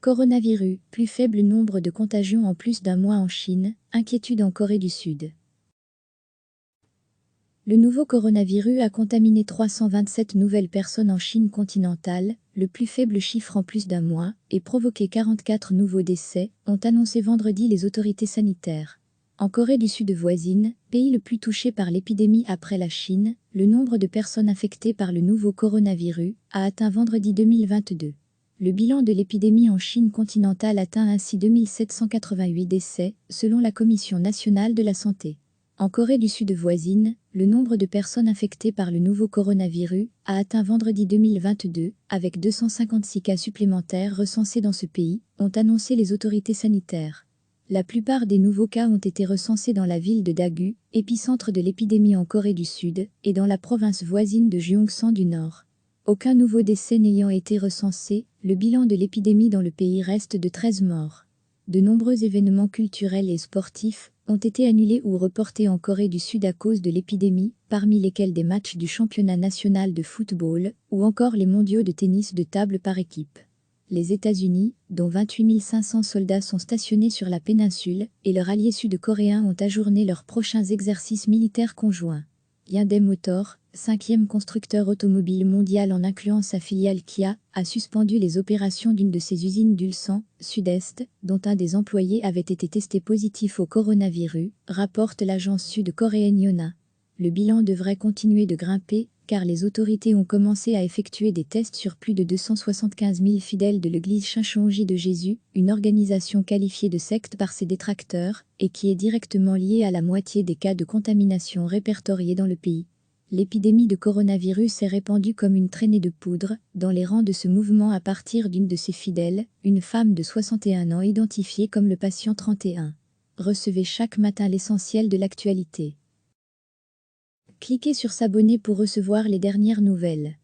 Coronavirus, plus faible nombre de contagions en plus d'un mois en Chine, inquiétude en Corée du Sud. Le nouveau coronavirus a contaminé 327 nouvelles personnes en Chine continentale, le plus faible chiffre en plus d'un mois, et provoqué 44 nouveaux décès, ont annoncé vendredi les autorités sanitaires. En Corée du Sud voisine, pays le plus touché par l'épidémie après la Chine, le nombre de personnes infectées par le nouveau coronavirus a atteint vendredi 2022. Le bilan de l'épidémie en Chine continentale atteint ainsi 2788 décès, selon la Commission nationale de la santé. En Corée du Sud voisine, le nombre de personnes infectées par le nouveau coronavirus a atteint vendredi 2022, avec 256 cas supplémentaires recensés dans ce pays, ont annoncé les autorités sanitaires. La plupart des nouveaux cas ont été recensés dans la ville de Daegu, épicentre de l'épidémie en Corée du Sud, et dans la province voisine de Gyeongsang du Nord. Aucun nouveau décès n'ayant été recensé, le bilan de l'épidémie dans le pays reste de 13 morts. De nombreux événements culturels et sportifs ont été annulés ou reportés en Corée du Sud à cause de l'épidémie, parmi lesquels des matchs du championnat national de football ou encore les mondiaux de tennis de table par équipe. Les États-Unis, dont 28 500 soldats sont stationnés sur la péninsule, et leurs alliés sud-coréens ont ajourné leurs prochains exercices militaires conjoints. Hyundai Motor, 5e constructeur automobile mondial en incluant sa filiale Kia, a suspendu les opérations d'une de ses usines d'Ulsan, Sud-Est, dont un des employés avait été testé positif au coronavirus, rapporte l'agence sud-coréenne Yonhap. Le bilan devrait continuer de grimper, car les autorités ont commencé à effectuer des tests sur plus de 275 000 fidèles de l'Église Shincheonji de Jésus, une organisation qualifiée de secte par ses détracteurs, et qui est directement liée à la moitié des cas de contamination répertoriés dans le pays. L'épidémie de coronavirus s'est répandue comme une traînée de poudre dans les rangs de ce mouvement à partir d'une de ses fidèles, une femme de 61 ans identifiée comme le patient 31. Recevez chaque matin l'essentiel de l'actualité. Cliquez sur s'abonner pour recevoir les dernières nouvelles.